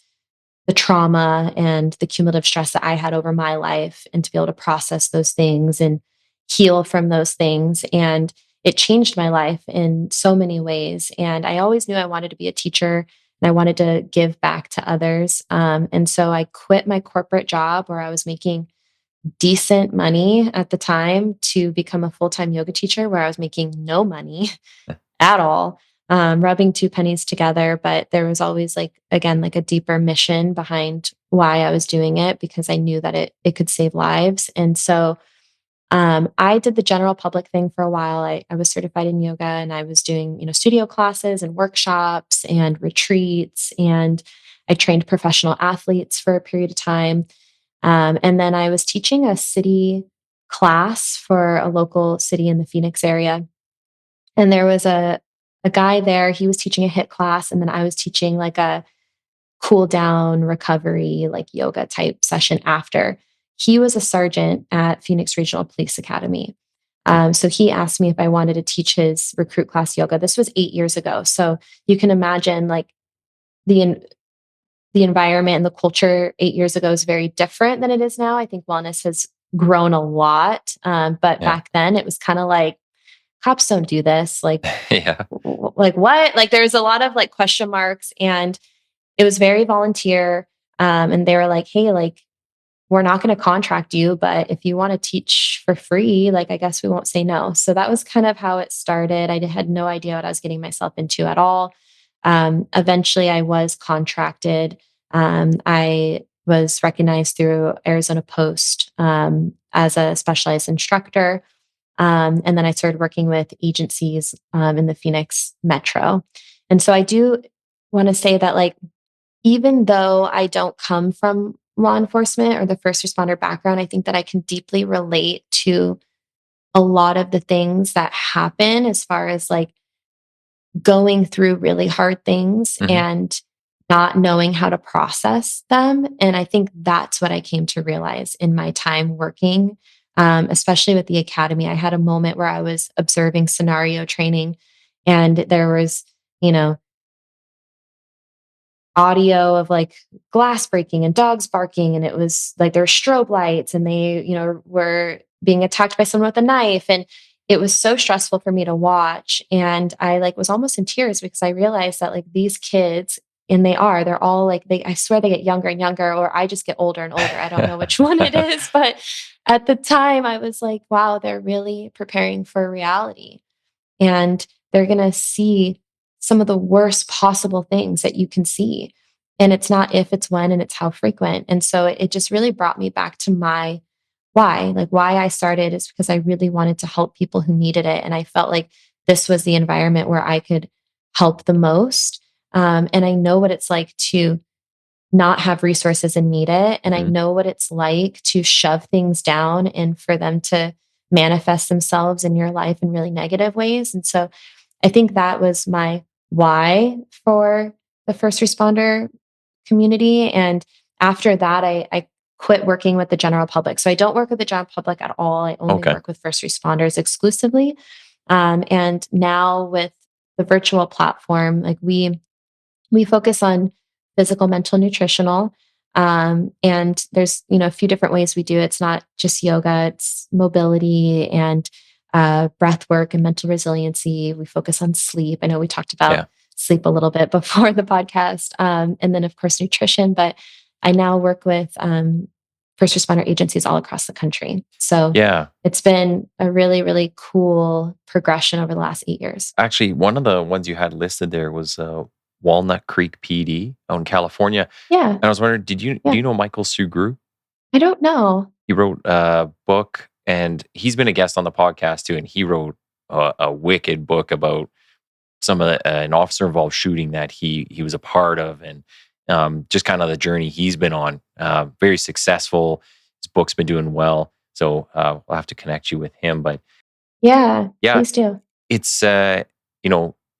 the trauma and the cumulative stress that I had over my life and to be able to process those things and heal from those things. And it changed my life in so many ways. And I always knew I wanted to be a teacher and I wanted to give back to others. And so I quit my corporate job where I was making decent money at the time to become a full-time yoga teacher where I was making no money at all, rubbing two pennies together. But there was always like, again, like a deeper mission behind why I was doing it because I knew that it could save lives. And so I did the general public thing for a while. I was certified in yoga and I was doing, studio classes and workshops and retreats. And I trained professional athletes for a period of time. And then I was teaching a city class for a local city in the Phoenix area. And there was a guy there, he was teaching a HIIT class, and then I was teaching like a cool down recovery, like yoga type session after. He was a sergeant at Phoenix Regional Police Academy. So he asked me if I wanted to teach his recruit class yoga. This was 8 years ago. So you can imagine like the environment and the culture 8 years ago is very different than it is now. I think wellness has grown a lot. But back then it was kind of like, cops don't do this. Like, Yeah. like what? Like there's a lot of like question marks and it was very volunteer. And they were like, hey, like, we're not going to contract you, but if you want to teach for free, like, I guess we won't say no. So that was kind of how it started. I had no idea what I was getting myself into at all. Eventually I was contracted. I was recognized through Arizona Post, as a specialized instructor. And then I started working with agencies, in the Phoenix metro. And so I do want to say that like even though I don't come from law enforcement or the first responder background, I think that I can deeply relate to a lot of the things that happen as far as like going through really hard things Hmm. and not knowing how to process them. And I think that's what I came to realize in my time working, especially with the academy. I had a moment where I was observing scenario training, and there was, you know, audio of like glass breaking and dogs barking. And it was like there were strobe lights, and they, were being attacked by someone with a knife. And it was so stressful for me to watch. And I like was almost in tears because I realized that like these kids, and they're all like, I swear they get younger and younger, or I just get older and older. I don't know which one it is. But at the time I was like, wow, they're really preparing for reality, and they're going to see some of the worst possible things that you can see. And it's not if, it's when, and it's how frequent. And so it just really brought me back to my why. Like, why I started is because I really wanted to help people who needed it. And I felt like this was the environment where I could help the most. And I know what it's like to not have resources and need it. And I Hmm. know what it's like to shove things down and for them to manifest themselves in your life in really negative ways. And so I think that was my why for the first responder community. And after that, I quit working with the general public. So I don't work with the general public at all. I only Okay. work with first responders exclusively. And now with the virtual platform, like we focus on physical, mental, nutritional. And there's, a few different ways we do it. It's not just yoga, it's mobility and breath work and mental resiliency. We focus on sleep. I know we talked about Yeah. sleep a little bit before the podcast. And then, of course, nutrition. But I now work with first responder agencies all across the country. So Yeah. it's been a really, really cool progression over the last 8 years. Actually, one of the ones you had listed there was Walnut Creek PD out in California. Yeah. And I was wondering, do Yeah. you know Michael Sugrue? I don't know. He wrote a book, and he's been a guest on the podcast too. And he wrote a wicked book about some of an officer involved shooting that he was a part of, and just kind of the journey he's been on. Very successful. His book's been doing well, so I'll have to connect you with him. But Yeah, yeah, please do. it's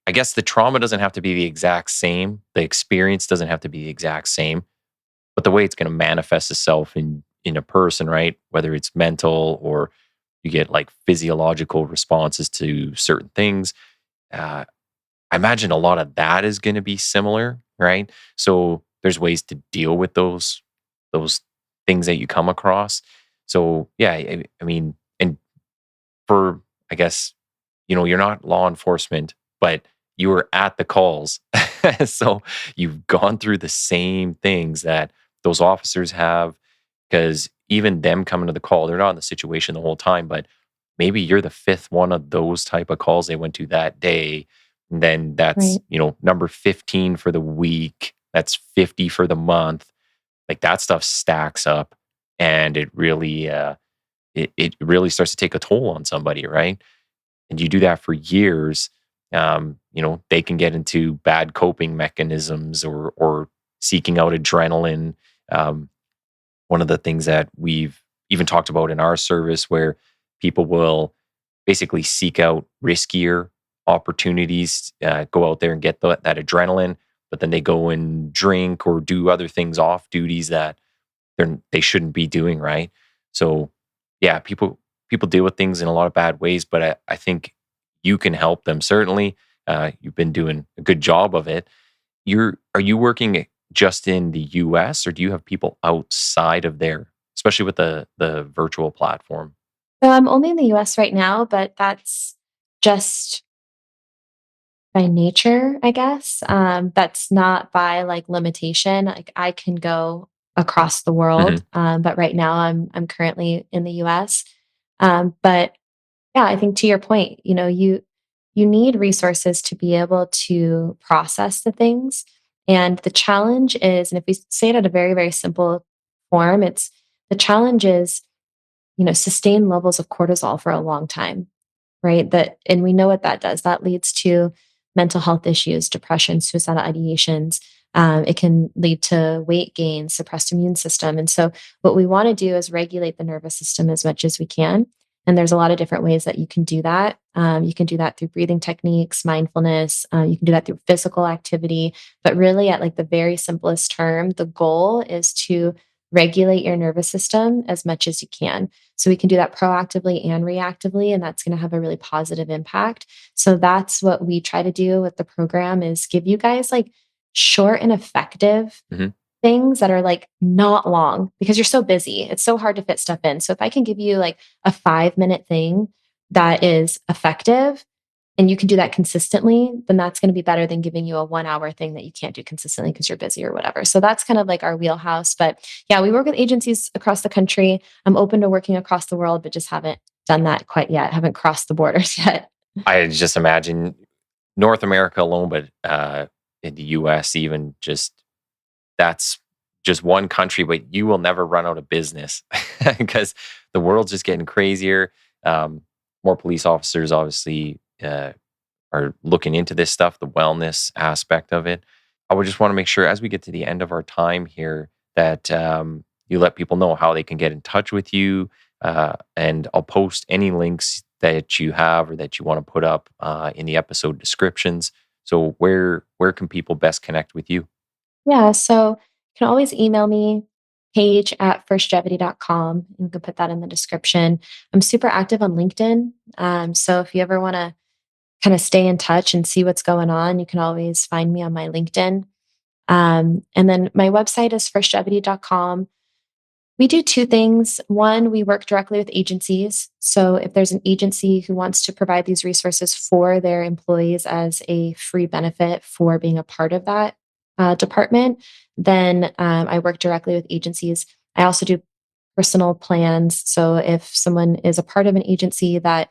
I guess the trauma doesn't have to be the exact same. The experience doesn't have to be the exact same, but the way it's going to manifest itself in a person, right? Whether it's mental or you get like physiological responses to certain things. Uh, I imagine a lot of that is going to be similar, right? So there's ways to deal with those things that you come across. So yeah, I mean, and for I guess you're not law enforcement, but you were at the calls, so you've gone through the same things that those officers have. Because even them coming to the call, they're not in the situation the whole time, but maybe you're the fifth one of those type of calls they went to that day. And then that's, Right. number 15 for the week. That's 50 for the month. Like that stuff stacks up, and it really, it really starts to take a toll on somebody, right? And you do that for years. They can get into bad coping mechanisms or seeking out adrenaline. Um, One of the things that we've even talked about in our service where people will basically seek out riskier opportunities, go out there and get that adrenaline, but then they go and drink or do other things off duties that they shouldn't be doing, right? So yeah, people deal with things in a lot of bad ways, but I think you can help them. Certainly, you've been doing a good job of it. Are you working just in the US, or do you have people outside of there, especially with the virtual platform? So I'm only in the US right now, but that's just by nature, I guess. That's not by like limitation. Like I can go across the world, Hmm. but right now I'm currently in the US. But yeah, I think to your point, you need resources to be able to process the things. And the challenge is, and if we say it at a very, very simple form, it's the challenge is, sustained levels of cortisol for a long time, right? And we know what that does. That leads to mental health issues, depression, suicidal ideations, It can lead to weight gain, suppressed immune system. And so what we want to do is regulate the nervous system as much as we can. And there's a lot of different ways that you can do that. You can do that through breathing techniques, mindfulness. You can do that through physical activity. But really, at like the very simplest term, the goal is to regulate your nervous system as much as you can. So we can do that proactively and reactively, and that's going to have a really positive impact. So that's what we try to do with the program, is give you guys like short and effective things that are like not long, because you're so busy. It's so hard to fit stuff in. So if I can give you like a 5-minute thing that is effective and you can do that consistently, then that's going to be better than giving you a 1-hour thing that you can't do consistently because you're busy or whatever. So that's kind of like our wheelhouse. But yeah, we work with agencies across the country. I'm open to working across the world, but just haven't done that quite yet. Haven't crossed the borders yet. I just imagine North America alone, but in the US, even that's just one country, but you will never run out of business because the world's just getting crazier. More police officers obviously are looking into this stuff, the wellness aspect of it. I would just want to make sure as we get to the end of our time here that you let people know how they can get in touch with you. And I'll post any links that you have or that you want to put up in the episode descriptions. So where can people best connect with you? Yeah, so you can always email me, Paige@firstgevity.com. You can put that in the description. I'm super active on LinkedIn. So if you ever want to kind of stay in touch and see what's going on, you can always find me on my LinkedIn. And then my website is firstgevity.com. We do 2 things. One, we work directly with agencies. So if there's an agency who wants to provide these resources for their employees as a free benefit for being a part of that department, then I work directly with agencies. I also do personal plans. So if someone is a part of an agency that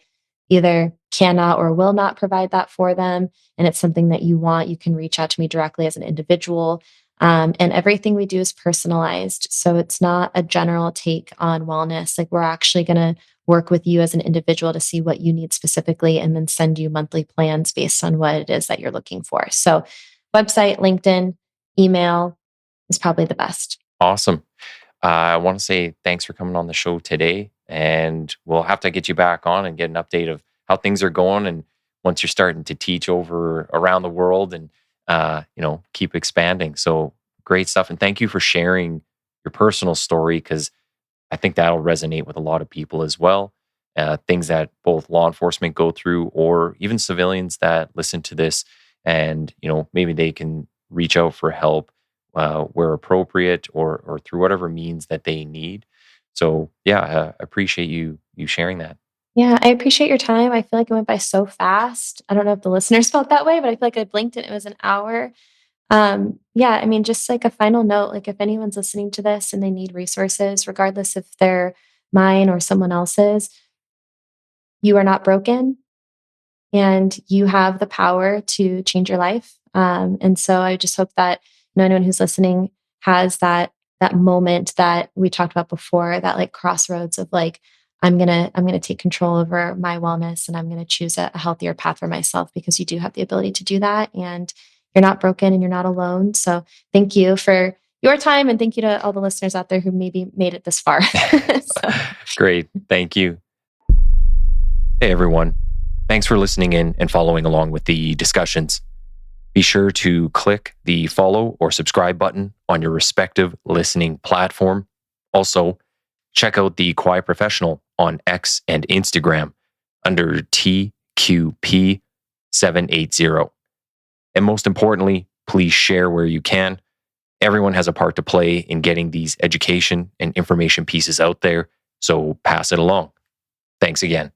either cannot or will not provide that for them, and it's something that you want, you can reach out to me directly as an individual. And everything we do is personalized. So it's not a general take on wellness. Like, we're actually going to work with you as an individual to see what you need specifically and then send you monthly plans based on what it is that you're looking for. So website, LinkedIn, email is probably the best. Awesome. I want to say thanks for coming on the show today. And we'll have to get you back on and get an update of how things are going. And once you're starting to teach over around the world and keep expanding. So great stuff. And thank you for sharing your personal story, because I think that'll resonate with a lot of people as well. Things that both law enforcement go through, or even civilians that listen to this, and maybe they can reach out for help where appropriate, or through whatever means that they need. So yeah, I appreciate you sharing that. Yeah, I appreciate your time. I feel like it went by so fast. I don't know if the listeners felt that way, but I feel like I blinked and it was an hour. Yeah, I mean, just like a final note, like if anyone's listening to this and they need resources, regardless if they're mine or someone else's, you are not broken and you have the power to change your life. And so I just hope that anyone who's listening has that moment that we talked about before, that like crossroads of like, I'm gonna take control over my wellness, and I'm gonna choose a healthier path for myself, because you do have the ability to do that, and you're not broken and you're not alone. So thank you for your time, and thank you to all the listeners out there who maybe made it this far. Great. Thank you. Hey, everyone. Thanks for listening in and following along with the discussions. Be sure to click the follow or subscribe button on your respective listening platform. Also, check out the Quiet Professional on X and Instagram under TQP780. And most importantly, please share where you can. Everyone has a part to play in getting these education and information pieces out there, so pass it along. Thanks again.